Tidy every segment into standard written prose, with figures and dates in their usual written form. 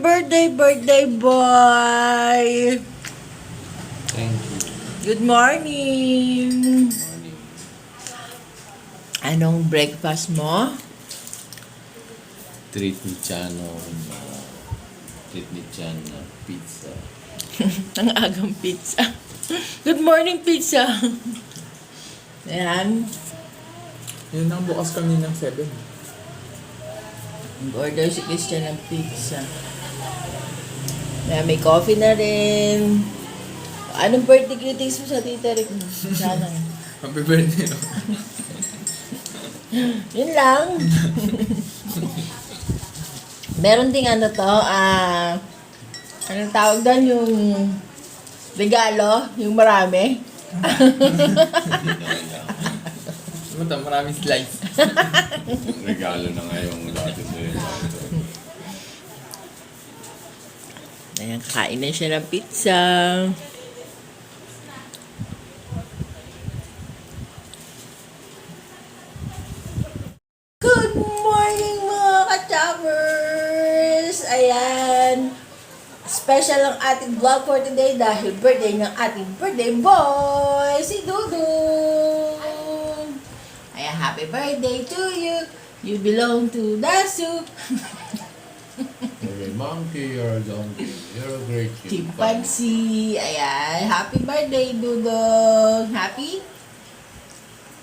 birthday boy! Thank you. Good morning! Morning. Anong breakfast mo? Treat ni Chano. Treat ni Chan na pizza. Ang agang pizza. Good morning, pizza! Ayan. Yun ang bukas kami ng 7. Order si Christian ng pizza. Ayan, may coffee na rin. Anong birthday greetings mo sa Tita Rick mo? Sana. Happy birthday. No? Yun lang. Meron ding ano to, anong tawag doon, yung regalo, yung marami. Maraming slice. Regalo na nga yung dati sa'yo. Ayan, kain na siya ng pizza. Good morning mga ka-choppers! Ayan. Special ang ating vlog for today dahil birthday ng ating birthday boy, si Dudong. Ayan, happy birthday to you. You belong to the soup. You're a monkey, you're a donkey, you're a great Chimpanzee. Ayan, happy birthday, Dudong. Happy?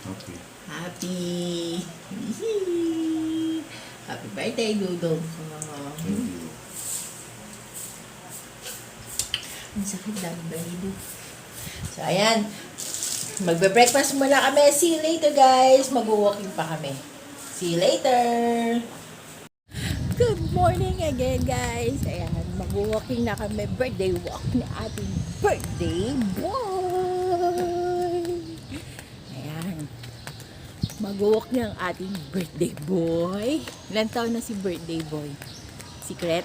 Okay. Happy. Happy birthday, Dudong. Thank you. Ang sakit lang ba dito? So, ayan. Magbe-breakfast muna kami. See you later, guys. Mag-walking pa kami. See you later. Good morning again, guys. Ayan. Mag-walking na kami. Birthday walk ni ating birthday boy. Ayan. Mag-walk na ang ating birthday boy. Ilan taon na si birthday boy? Secret?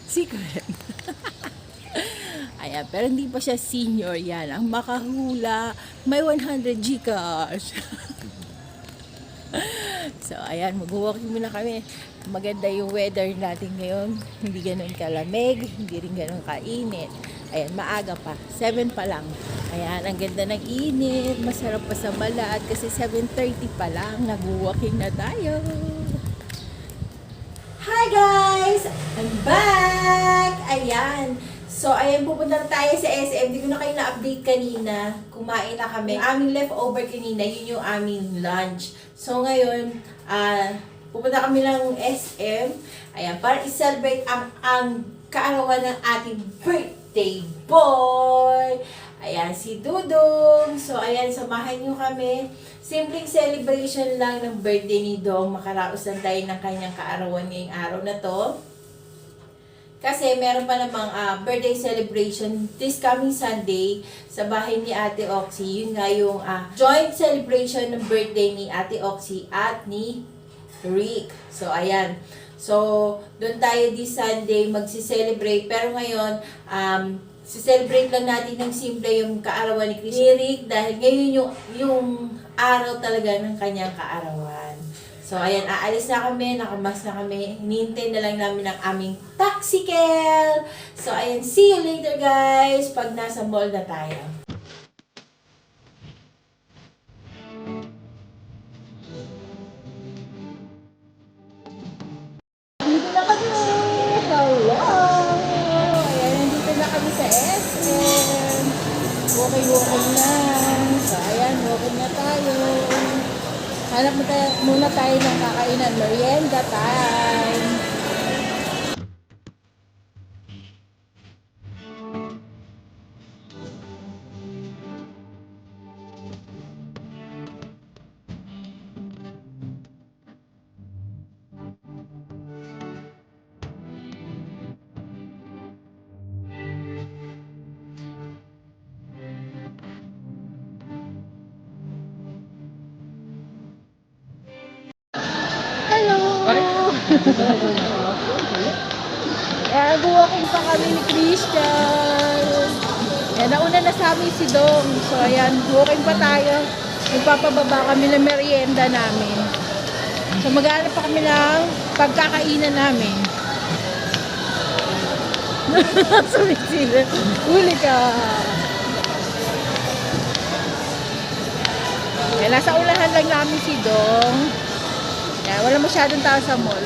Secret. Ayan, pero hindi pa siya senior yan. Ang makahula, may 100 Gcash. So, ayan, mag-walking muna kami. Maganda yung weather natin ngayon. Hindi ganun kalamig, hindi rin ganun kainit. Ayan, maaga pa. 7 pa lang. Ayan, ang ganda ng init. Masarap pa sa balat kasi 7:30 pa lang. Nag-walking na tayo. Hi guys! I'm back! Ayan. So, ayan, pupunta na tayo sa SM. Hindi ko na kayo na-update kanina. Kumain na kami. Aming leftover kanina, yun yung aming lunch. So, ngayon, pupunta kami ng SM. Ayan, para i-celebrate ang kaarawan ng ating birthday boy. Ayan, si Dudong. So, ayan, samahan nyo kami. Simpleng celebration lang ng birthday ni Dong. Makaraos lang tayo ng kanyang kaarawan ngayong araw na to. Kasi meron pa namang birthday celebration this coming Sunday sa bahay ni Ate Oxy. Yun nga yung joint celebration ng birthday ni Ate Oxy at ni Rick. So, ayan. So, doon tayo this Sunday magsi-celebrate. Pero ngayon, si-celebrate lang natin ng simple yung kaarawan ni Rick dahil ngayon yung araw talaga ng kanyang kaarawan. So, ayan, aalis na kami, nakamas na kami, hinihintay na lang namin ang aming taxicle. So, ayan, see you later guys, pag nasa mall na tayo. Dito na kami! Hello! Ayan, nandito na kami sa SM. Walking na. So, ayan, walking na tayo. Hanap muna tayo ng kakainan. Merienda time. Walking pa kami ni Christian. Ayan, nauna na sa amin si Dong. So, ayan, walking pa tayo. Magpapababa kami ng merienda namin. So mag-aanap pa kami ng pagkakainan namin. Sumisila. Huli ka. Eh, nasa ulahan lang namin si Dong. Yan, wala masyadong tao sa mall.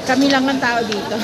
Kami lang ang tao dito.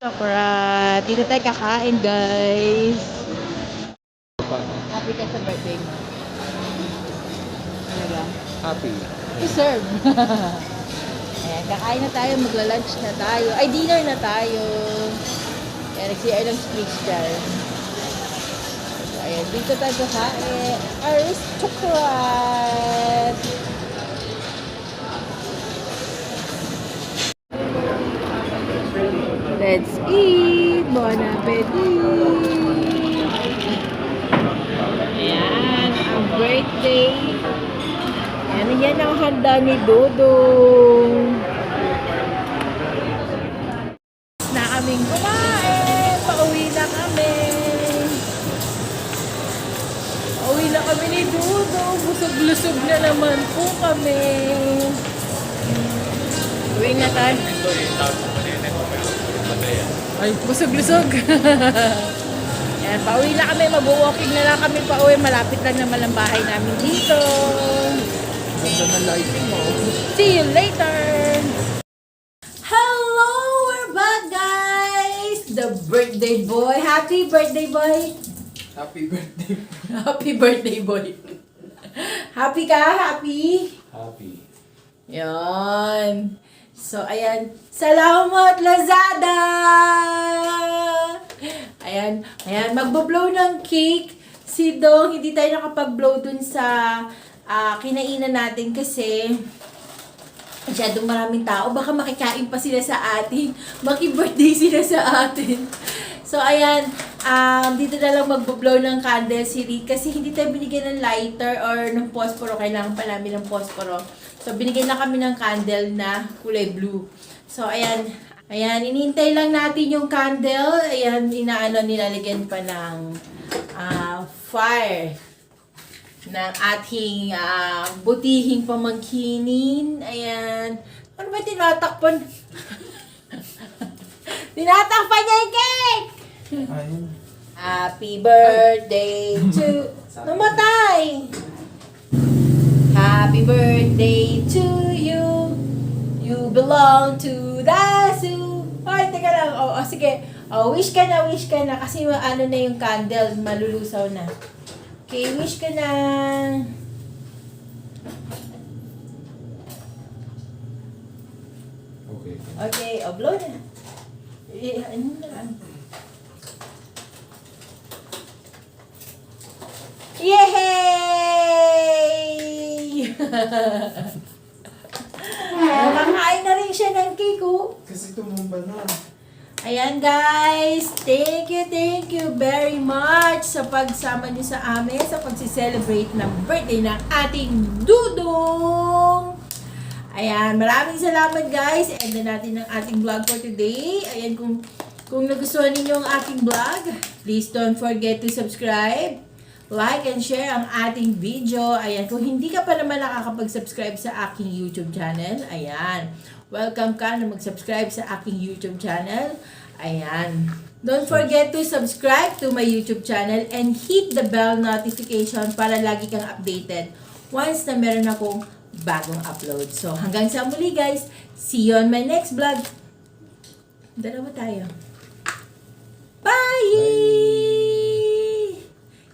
Sakura, dito tayo kakain, guys. Happy ka sa birthday mo? Talaga? Happy. I-serve. Ayan, kakain na tayo, magla-lunch na tayo. Ay, dinner na tayo. Ayan, nag-CR ng speech dyan. So, ayan, dito tayo kakain. Aristocrat! Let's eat! Bon appetit! Ayan, ang birthday. Ayan, yan ang handa ni Dodong. Na kaming kumain. Pauwi na kami. Pauwi na kami ni Dodong. Busog-lusog na naman po kami. Uwi na tayo. Ay, busog-lusog. Ayan, pauwi na kami. Mag-walking na lang kami pauwi. Malapit lang naman ang bahay namin dito. Ganda ng lighting mo. See you later! Hello! We're back, guys! The birthday boy. Happy birthday boy! Happy birthday. Happy birthday boy. Happy ka? Happy? Happy. Yan. So, ayan. Salamat, Lazada! Ayan. Ayan. Magbo-blow ng cake. Si Dong, hindi tayo nakapag-blow dun sa kinainan natin kasi masyadong maraming tao. Baka makikain pa sila sa atin. Maki-birthday sila sa atin. So, ayan, dito na lang mag-blow ng candle si Rick kasi hindi tayo binigyan ng lighter or ng posporo. Kailangan pa namin ng posporo. So, binigyan na kami ng candle na kulay blue. So, ayan, inintay lang natin yung candle. Ayan, nilalagyan pa ng fire ng ating butihing pamangkinin. Ayan. Ano ba tinatakpan? Tinatakpan niya yung cake! Ayun. Happy birthday to... Namatay! Happy birthday to you. You belong to the zoo. Ay, teka lang. Sige. Wish ka na. Kasi ano na yung candle. Malulusaw na. Okay, wish ka na. Okay. Okay, blow na. Ano na? Yay! Nakakain na rin siya ng cake, oh. Kasi tumumba na. Ayan, guys. Thank you very much sa pagsama niyo sa amin sa pagsiselebrate ng birthday ng ating Dudong. Ayan, maraming salamat, guys. End na natin ang ating vlog for today. Ayan, kung nagustuhan ninyo ang aking vlog, please don't forget to subscribe, like, and share ang ating video. Ayan, kung hindi ka pa naman nakakapag-subscribe sa aking YouTube channel, ayan, welcome ka na mag-subscribe sa aking YouTube channel. Ayan. Don't forget to subscribe to my YouTube channel and hit the bell notification para lagi kang updated once na meron akong bagong upload. So, hanggang sa muli, guys. See you on my next vlog. Dalawa tayo. Bye!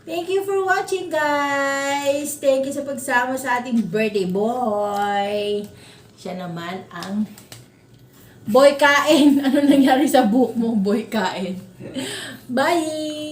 Thank you for watching, guys. Thank you sa pagsama sa ating birthday boy. Siya naman ang boy kain. Ano nangyari sa buhok mo, boy kain? Bye!